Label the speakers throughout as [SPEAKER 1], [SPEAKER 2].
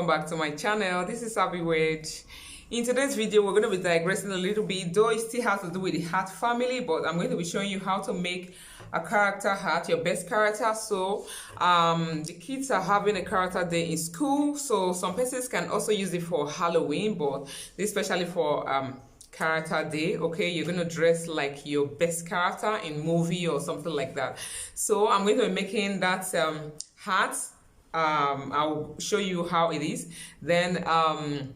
[SPEAKER 1] welcome back to my channel. This is Ahviworld. In today's video, we're going to be digressing a little bit, though it still has to do with the heart family, but I'm going to be showing you how to make a character heart, your best character. So the kids are having a character day in school, so some persons can also use it for Halloween, but this especially for character day. Okay, you're going to dress like your best character in movie or something like that. So I'm going to be making that heart. I'll show you how it is. Then I'm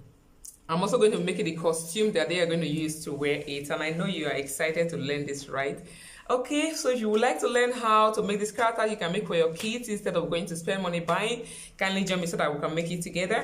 [SPEAKER 1] also going to make it the costume that they are going to use to wear it, and I know you are excited to learn this, right? Okay, so if you would like to learn how to make this character you can make for your kids instead of going to spend money buying, kindly join me so that we can make it together.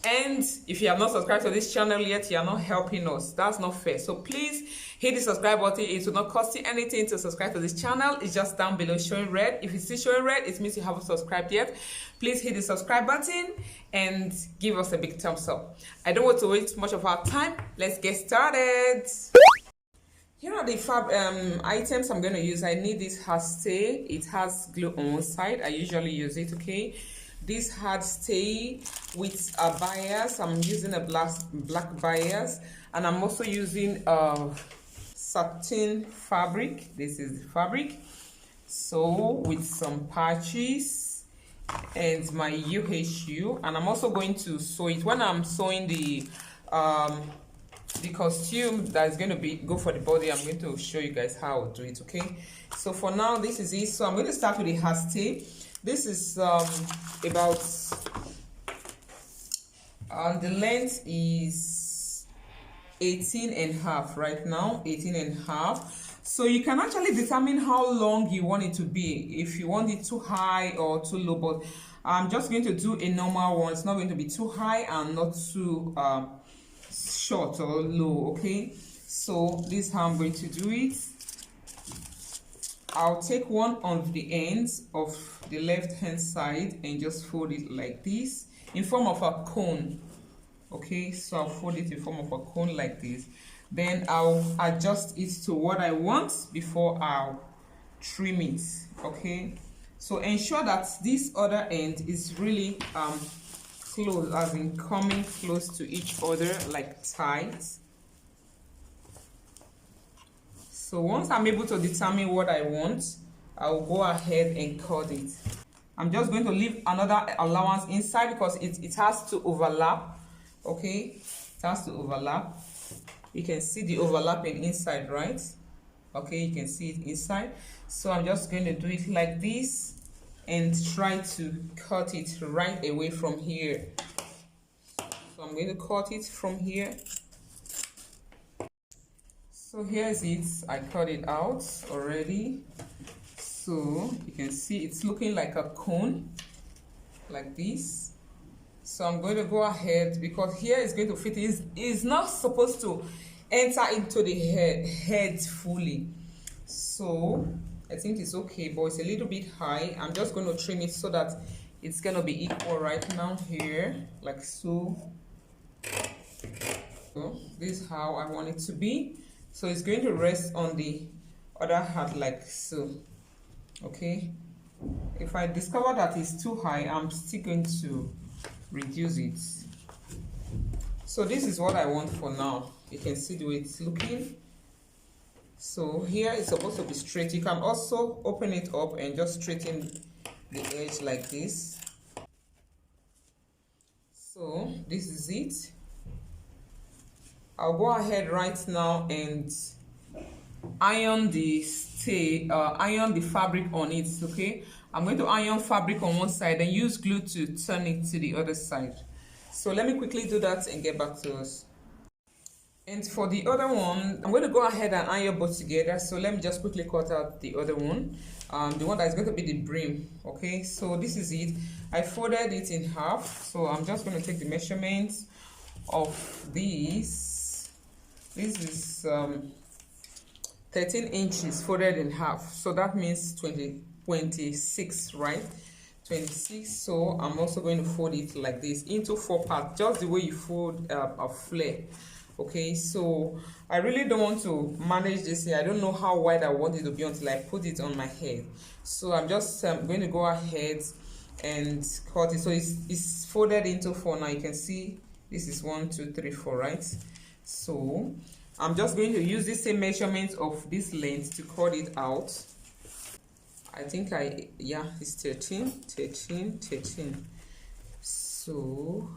[SPEAKER 1] And if you have not subscribed to this channel yet, you are not helping us. That's not fair. So please hit the subscribe button. It will not cost you anything to subscribe to this channel. It's just down below showing red. If it's still showing red, it means you haven't subscribed yet. Please hit the subscribe button and give us a big thumbs up. I don't want to waste much of our time. Let's get started. Here are the items I'm going to use. I need this heart stay. It has glue on one side. I usually use it, okay? This heart stay with a bias. I'm using a black bias, and I'm also using satin fabric. This is the fabric. So with some patches and my UHU, and I'm also going to sew it. When I'm sewing the costume that is going to go for the body, I'm going to show you guys how to do it, okay? So for now, this is it. So I'm going to start with the heart stay. This is about the length is 18.5 right now, 18.5. So you can actually determine how long you want it to be, if you want it too high or too low, but I'm just going to do a normal one. It's not going to be too high and not too short or low, okay? So this is how I'm going to do it. I'll take one of the ends of the left hand side and just fold it like this in form of a cone, okay? So I'll fold it in form of a cone like this. Then I'll adjust it to what I want before I'll trim it, okay? So ensure that this other end is really close, as in coming close to each other, like tight. So once I'm able to determine what I want, I'll go ahead and cut it. I'm just going to leave another allowance inside because it has to overlap, okay? It has to overlap. You can see the overlapping inside, right? Okay, you can see it inside. So I'm just going to do it like this and try to cut it right away from here. So I'm going to cut it from here. So here's it. I cut it out already. So you can see it's looking like a cone, like this. So I'm going to go ahead because here it's going to fit. It's not supposed to enter into the head fully. So I think it's okay, but it's a little bit high. I'm just going to trim it so that it's going to be equal right now here, like so. So this is how I want it to be. So it's going to rest on the other heart like so, okay? If I discover that it's too high, I'm still going to reduce it. So this is what I want for now. You can see the way it's looking. So here it's supposed to be straight. You can also open it up and just straighten the edge like this. So this is it. I'll go ahead right now and iron the fabric on it, okay? I'm going to iron fabric on one side and use glue to turn it to the other side. So let me quickly do that and get back to us. And for the other one, I'm going to go ahead and iron both together. So let me just quickly cut out the other one, the one that is going to be the brim, okay? So this is it. I folded it in half. So I'm just going to take the measurements of these. This is 13 inches folded in half, so that means 26, right? 26. So I'm also going to fold it like this into 4 parts, just the way you fold a flare, okay? So I really don't want to manage this here. I don't know how wide I want it to be until I put it on my head. So I'm just going to go ahead and cut it. So it's folded into 4 now. You can see this is 1 2 3 4, right? So I'm just going to use the same measurement of this length to cut it out. I think yeah, it's 13 13 13. So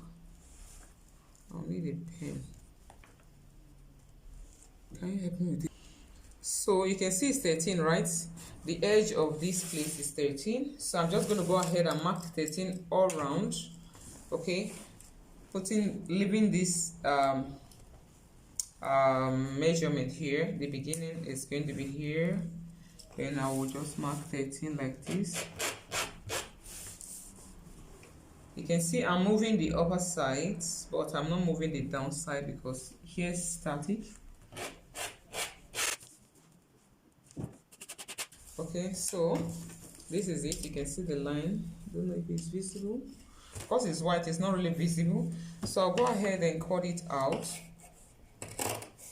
[SPEAKER 1] I'll need a pen. Can you help me with it? So you can see it's 13, right? The edge of this place is 13. So I'm just going to go ahead and mark 13 all round. Okay, leaving this measurement here. The beginning is going to be here. Then I will just mark 13 like this. You can see I'm moving the upper side, but I'm not moving the downside because here's static. Okay, so this is it. You can see the line. Don't know if it's visible. Because it's white, it's not really visible. So I'll go ahead and cut it out.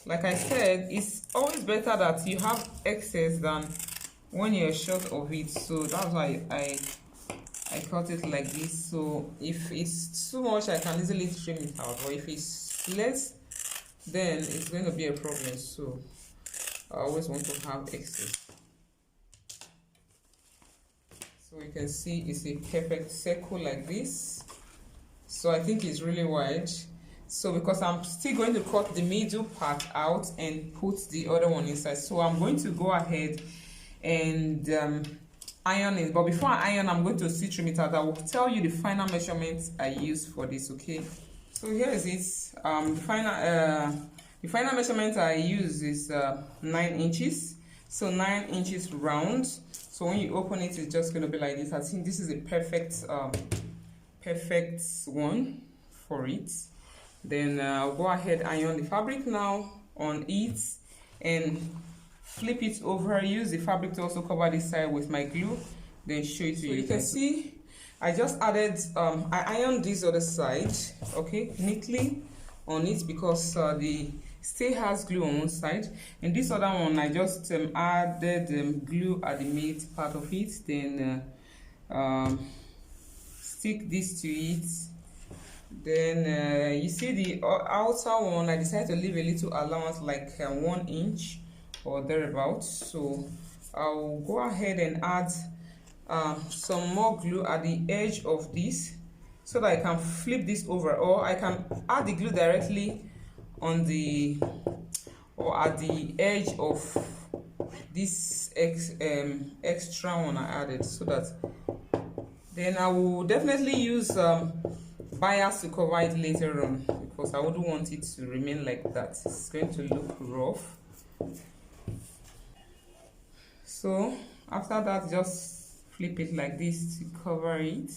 [SPEAKER 1] Like I said, it's always better that you have excess than when you're short of it. So that's why I cut it like this. So if it's too much, I can easily trim it out. Or if it's less, then it's going to be a problem. So I always want to have excess. So you can see it's a perfect circle like this. So I think it's really wide. So because I'm still going to cut the middle part out and put the other one inside, so I'm going to go ahead and iron it. But before I iron, I'm going to still trim it out. I will tell you the final measurements I use for this. Okay, so here is it. The final measurement I use is 9 inches. So 9 inches round. So when you open it, it's just going to be like this. I think this is a perfect one for it. Then I'll go ahead, iron the fabric now on it and flip it over. Use the fabric to also cover this side with my glue, then show it to you. You can see I just added I ironed this other side, okay, neatly on it because the still has glue on one side, and this other one I just added glue at the mid part of it, then stick this to it. Then you see the outer one, I decided to leave a little allowance, like 1 inch or thereabouts. So I'll go ahead and add some more glue at the edge of this so that I can flip this over, or I can add the glue directly on the or at the edge of this extra one I added, so that then I will definitely use bias to cover it later on, because I wouldn't want it to remain like that. It's going to look rough. So after that, just flip it like this to cover it.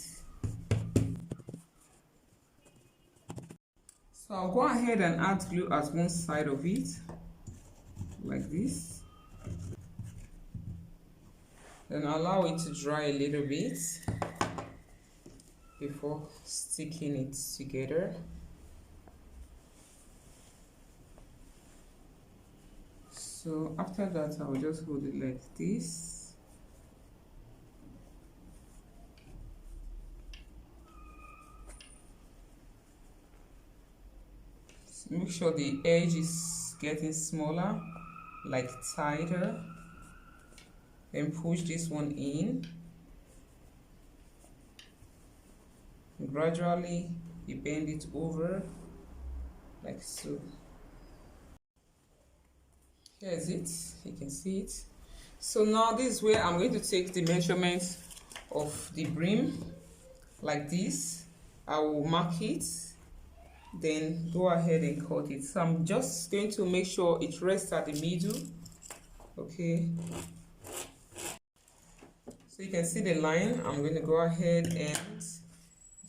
[SPEAKER 1] So I'll go ahead and add glue at one side of it like this, then allow it to dry a little bit before sticking it together. So after that, I'll just hold it like this. So make sure the edge is getting smaller, like tighter. Then push this one in. Gradually, you bend it over like so. Here is it. You can see it. So now this is where I'm going to take the measurement of the brim like this. I will mark it, then go ahead and cut it. So I'm just going to make sure it rests at the middle. Okay. So you can see the line. I'm going to go ahead and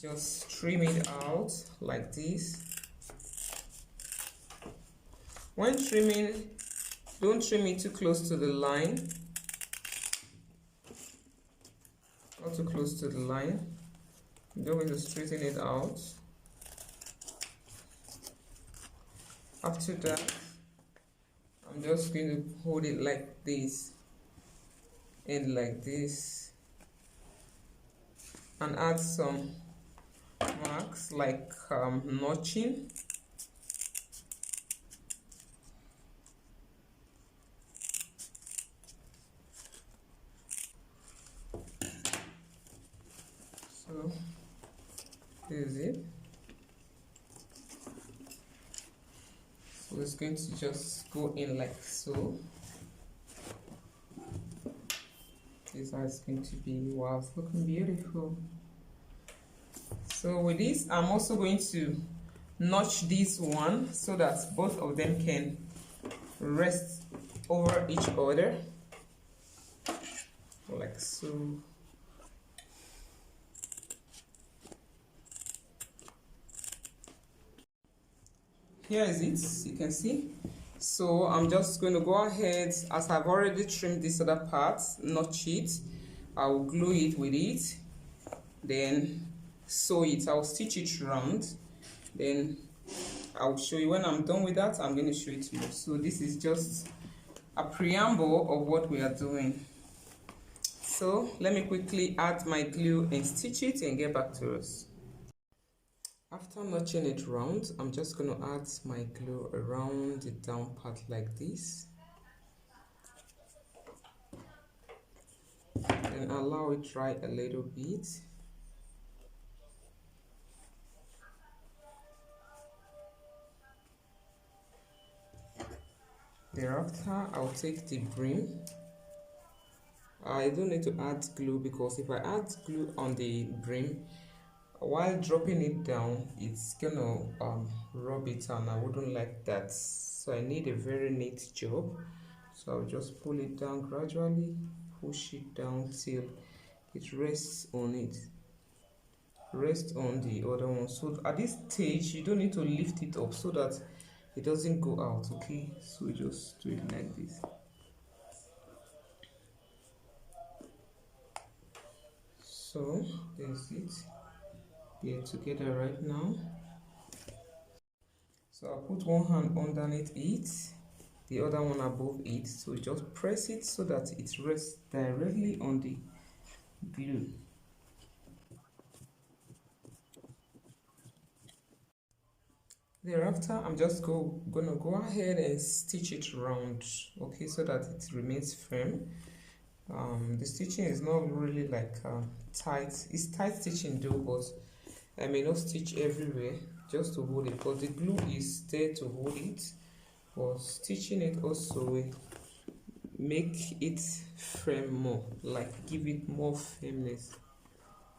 [SPEAKER 1] just trim it out like this. When trimming, don't trim it too close to the line. Not too close to the line. I'm going to straighten it out. After that, I'm just going to hold it like this and like this. and add some marks like notching. So this is it. So it's going to just go in like so. This is how it's going to be. Wow, it's looking beautiful. So with this, I'm also going to notch this one so that both of them can rest over each other, like so. Here is it, you can see. So I'm just going to go ahead, as I've already trimmed this other part, notch it. I'll glue it with it, then sew it. I'll stitch it round, then I'll show you when I'm done with that. I'm going to show it to you. So this is just a preamble of what we are doing. So let me quickly add my glue and stitch it and get back to us. After notching it round, I'm just going to add my glue around the down part like this. And allow it dry a little bit. Thereafter, I'll take the brim. I don't need to add glue because if I add glue on the brim, while dropping it down, it's gonna rub it, and I wouldn't like that. So I need a very neat job. So I'll just pull it down gradually, push it down till it rests on it. Rest on the other one. So at this stage, you don't need to lift it up so that it doesn't go out, okay? So just do it like this. So there's it. They're together right now. So I'll put one hand underneath it, the other one above it. So just press it so that it rests directly on the glue. Thereafter, I'm just gonna go ahead and stitch it round, okay, so that it remains firm. The stitching is not really like tight. It's tight stitching though, but I may not stitch everywhere just to hold it, because the glue is there to hold it, but stitching it also will make it firm more, like give it more firmness.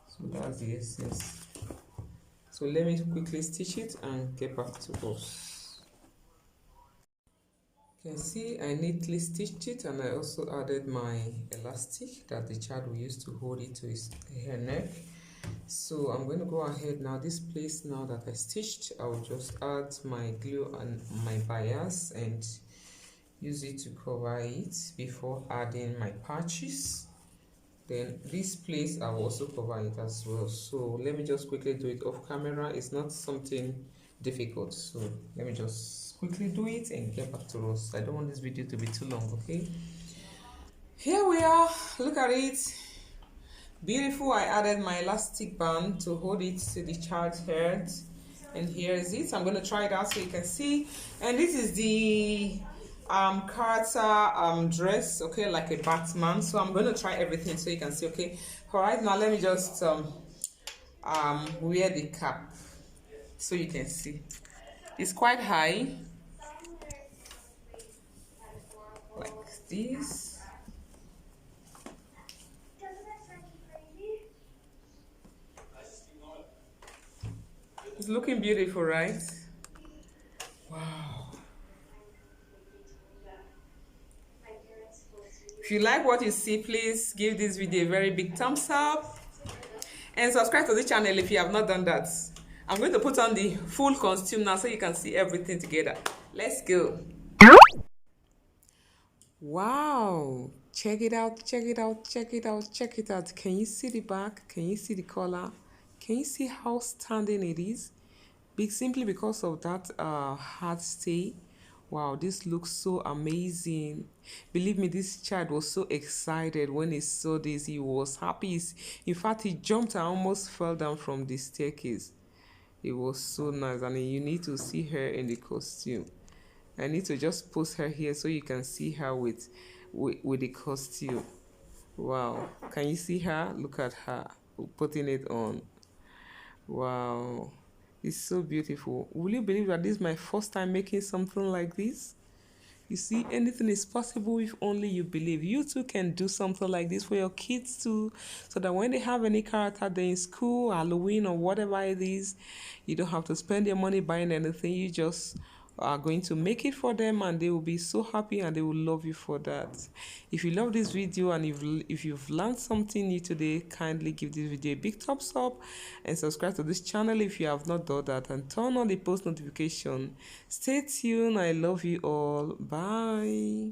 [SPEAKER 1] So that's the essence. So let me quickly stitch it and get back to us. You can see I neatly stitched it, and I also added my elastic that the child will use to hold it to his hair neck. So I'm going to go ahead now. This place now that I stitched, I will just add my glue and my bias and use it to cover it before adding my patches. Then this place I will also cover it as well. So let me just quickly do it off camera. It's not something difficult, so let me just quickly do it and get back to us. I don't want this video to be too long, okay? Here we are, look at it. Beautiful. I added my elastic band to hold it to the child's head, and here is it. I'm going to try it out so you can see. And this is the character dress, okay, like a Batman. So I'm going to try everything so you can see, okay? All right, now let me just wear the cap so you can see. It's quite high, like this. It's looking beautiful, right? Wow. If you like what you see, please give this video a very big thumbs up and subscribe to the channel if you have not done that. I'm going to put on the full costume now so you can see everything together. Let's go. Wow. Check it out, check it out, check it out, check it out. Can you see the back? Can you see the collar? Can you see how standing it is? Simply because of that hard stay. Wow, this looks so amazing. Believe me, this child was so excited when he saw this. He was happy. In fact, he jumped and almost fell down from the staircase. It was so nice. And you need to see her in the costume. I need to just post her here so you can see her with the costume. Wow. Can you see her? Look at her putting it on. Wow. It's so beautiful. Will you believe that this is my first time making something like this? You see, anything is possible if only you believe. You too can do something like this for your kids too, so that when they have any character day in school, Halloween, or whatever it is, you don't have to spend your money buying anything. You just are going to make it for them, and they will be so happy and they will love you for that. If you love this video and if you've learned something new today, kindly give this video a big thumbs up and subscribe to this channel if you have not done that, and turn on the post notification. Stay tuned. I love you all. Bye.